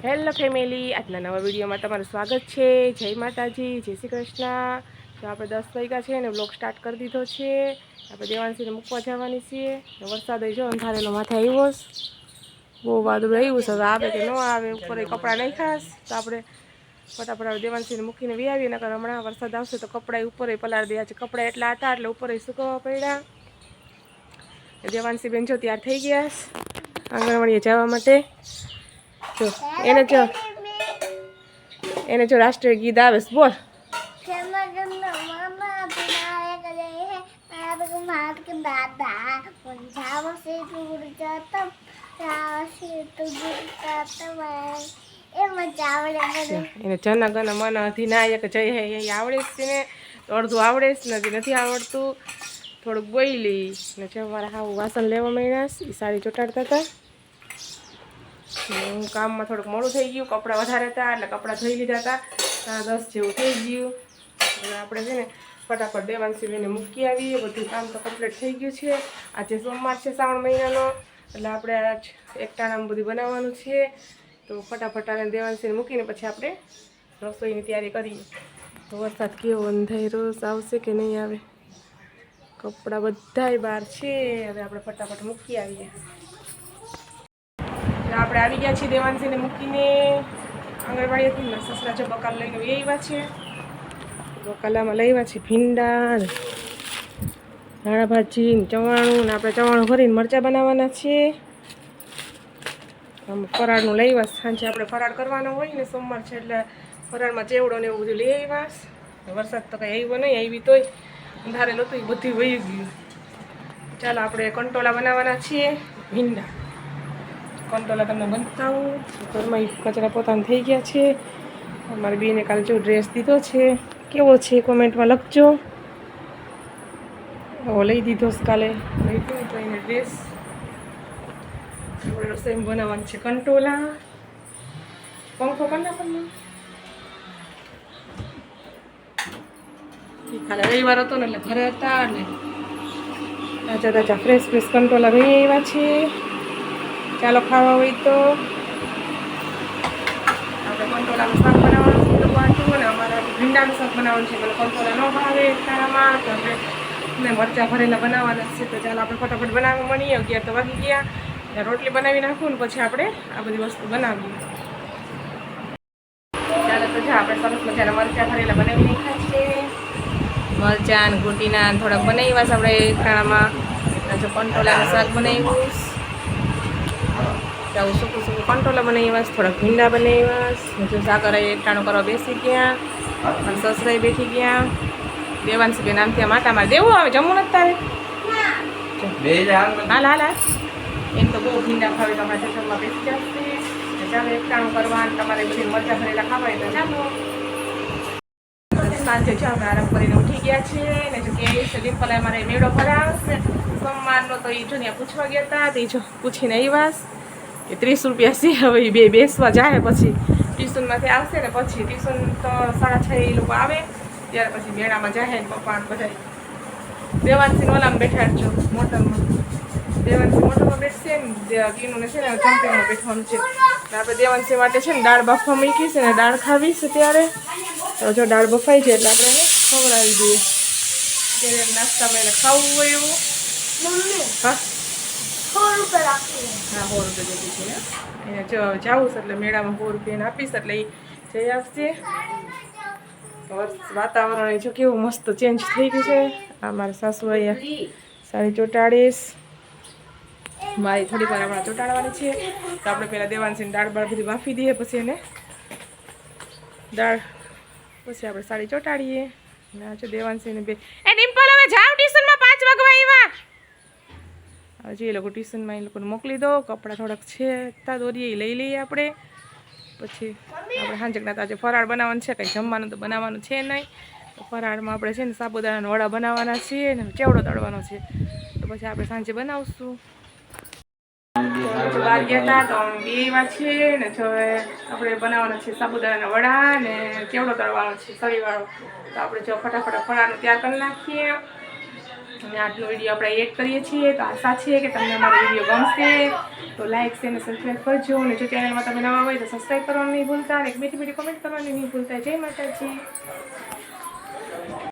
Hello family, આજના નવા વિડીયોમાં તમારું સ્વાગત છે। જય માતાજી, જય શ્રી કૃષ્ણ। તો આપણે 10 વાગ્યા છે ને બ્લોગ સ્ટાર્ટ કરી દીધો છે। આપણે દેવાંશીને મૂકવા જવાની છીએ। વરસાદ જો અંધારેલો માથે આવ્યો, બહુ વાદળું આવ્યું છે। હવે આવે કે ન આવે, ઉપર કપડાં નહીં ખાસ તો આપણે ફટાફટ દેવાંશીને મૂકીને વી આવીએ, નકર હમણાં વરસાદ આવશે તો કપડાં ઉપર પલાળી દે। છે કપડાં એટલા હતા એટલે ઉપર સુકવવા પડ્યા। દેવાંશી બેન જો તૈયાર થઈ ગયા આંગણવાડીએ જવા માટે। જો એને જો રાષ્ટ્રીય ગીત આવે બોલ। એને જન ગણ મન અધિનાયક જય હે એ આવડે જ છે ને, અડધું આવડે જ નથી આવડતું, થોડુંક બોલી ને જે મારા હાવ વાસણ લેવા માંડ્યા, એ સાડી ચોટાડતા હતા। હું કામમાં થોડુંક મોડું થઈ ગયું, કપડાં વધારે હતા એટલે કપડાં ધોઈ લીધા હતા। 10 જેવું થઈ ગયું। હવે આપણે છે ને ફટાફટ દેવાંશી બેને મૂકી આવીએ। બધું કામ તો કમ્પ્લીટ થઈ ગયું છે। આજે સોમવાર છે શ્રાવણ મહિનાનો, એટલે આપણે આજ એકટાણામાં બધું બનાવવાનું છે। તો ફટાફટ આને દેવાંશીને મૂકીને પછી આપણે રસોઈની તૈયારી કરીએ। તો વરસાદ કેવો અંધારો આવશે કે નહીં આવે, કપડાં બધાય બહાર છે। હવે આપણે ફટાફટ મૂકી આવીએ। આપણે આવી ગયા છીએ દેવાંશીને મૂકીને આંગણવાડીએથી। મારા સસરા જો બકાલ લઈને આવ્યા છે। બકાલામાં લાવ્યા છે ભીંડા, ધાણા ભાજી, ચવાણું, ને આપણે ચવાણું ભરીને મરચાં બનાવવાના છે। આમ ફરાળનું લાવ્યા, સાંજે આપણે ફરાળ કરવાનો હોય ને, સોમવાર છે એટલે ફરાળમાં ચેવડો ને એવું બધું લઈ આવ્યા। વરસાદ તો કંઈ આવ્યો નહીં, આવી તોય અંધારેલું હતું, એ બધું વહી ગયું। ચાલો આપણે કંટોલા બનાવવાના છીએ, ભીંડા કંટોલા તમને બતાવું। ઘરમાં કચરા પોતાને થઈ ગયા છે। અમારી બેને કાલે જો ડ્રેસ દીધો છે, કેવો છે કોમેન્ટમાં લખજો। લઈ દીધો કાલે, લઈ તો એને ડ્રેસ। આપણે રસોઈ બનાવવાનું છે કંટોલા। પંખો કરી નાખો, કાલે રવિવાર હતો ને એટલે ઘરે હતા, એટલે તાજા તાજા ફ્રેશ ફ્રેશ કંટોલા લઈ આવ્યા છે। ચાલો ખાવા હોય તો આપણે કંટોલાનું શાક બનાવવાનું છે। ને અમારે ભીંડાનું શાક બનાવવાનું છે, મને કંટોલા ન ભાવે ખાવામાં, તો આપણે મરચાં ભરેલા બનાવવાના છે। તો ચાલો આપણે ફટાફટ બનાવવા મળીએ। 11 તો વાગી ગયા। રોટલી બનાવી નાખું ને પછી આપણે આ બધી વસ્તુ બનાવીએ। ચાલો તો આપણે સરસ મજાના મરચાં ભરેલા બનાવી નાખ્યા છે। મરચાં ગોટીના થોડાક બનાવ્યા છે આપણે ખાણામાં। જો કંટોલાનું શાક બનાવ્યું, આવું સૂકું સૂકું કંટોલા બનાવ્યા, થોડાક ભીંડા બનાવ્યા। જો સાકર એકટાણું કરવા બેસી ગયા, અને સસરાઈ બેઠી ગયા। દેવાંશી બેન આમ ત્યાં માટામાં દેવું આવે, જમવું નથી તારે? હાલ હાલ હાલ, એમ તો બહુ ભીંડા ખાવી તો આપણા જમવામાં બેસી જશે। ચાલો એકટાણું કરવા, તમારે બધી મરચાં ભરેલા ખાવા હોય તો ચાલો। સાંજે જો આપણે આરામ કરીને ઉઠી ગયા છીએ ને, જો કે ડિમ્પલ અમારે મેળો ભરાવશે સોમવારનો, તો એ જો ત્યાં પૂછવા ગયા હતા। તો એ જો પૂછીને આવ્યા કે 30 રૂપિયા છે। હવે એ બે બેસવા જાય, પછી ટ્યુશનમાંથી આવશે ને પછી ટ્યુશન તો 6:30 એ લોકો આવે ત્યારે પછી મેળામાં જાય ને પપ્પા બધા। દેવાંશીને ઓલામાં બેઠાડજો, મોટરમાં। દેવાંશી મોટરમાં બેસશે ને, કીનુને છે ને જમ્પિંગમાં બેઠવાનું છે। આપણે દેવાંશી માટે છે ને દાળ બાફવા મૂકી છે ને, દાળ ખાવી છે ત્યારે તો જો દાળ બફાઈ છે એટલે આપણે એને ખવડાવી દઈએ। ત્યારે નાસ્તામાં એને ખાવું હોય એવું। હા, 100 રૂપિયા જતી છે ને, એને જો જાવું છે એટલે મેળામાં 100 રૂપિયા આપીશ એટલે એ જઈ આવશે। વાતાવરણ જો કેવું મસ્ત ચેન્જ થઈ ગયું છે। આ મારા સાસુ અહીંયા સાડી ચોટાડીશ, મારી થોડીક વાર હમણાં ચોટાડવાની છે। તો આપણે પહેલાં દેવાંશીને દાળ બાળ બધી બાફી દઈએ, પછી એને દાળ પછી આપણે સાડી ચોટાડીએ। ના જો દેવાંશીને બે એ ડિમ્પલ હવે જાવ ટ્યુશનમાં, 5 વાગવા આવ્યા। હજી એ લોકો ટ્યુશનમાં એ લોકોને મોકલી દો। કપડાં થોડાક છે તા દોરીએ એ લઈ લઈએ આપણે, પછી આપણે સાંજકના તાજે ફરાળ બનાવવાનું છે। કંઈ જમવાનું તો બનાવવાનું છે નહીં, તો ફરાળમાં આપણે છે ને સાબુદાણાના વડા બનાવવાના છીએ ને ચેવડો તળવાનો છે, તો પછી આપણે સાંજે બનાવશું। બહાર ગયા હતા તો બેવા છીએ ને, જો આપણે બનાવવાના છે સાબુદાણાના વડા ને ચેવડો તળવાનો છે સળીવાળો। તો આપણે જો ફટાફટ ફરાળનું તૈયાર કરી નાખીએ। અને આટલો વિડીયો આપણે એડ કરીએ છીએ. તો આશા છે કે તમને અમારો વિડીયો ગમશે. તો લાઈક શેર અને સબસ્ક્રાઈબ કરજો. અને જો ચેનલમાં તમે નવા હોય તો સબસ્ક્રાઈબ કરવાનું નહીં ભૂલતા. અને એક મીઠી મીઠી કમેન્ટ કરવાની નહીં ભૂલતા. જય માતાજી.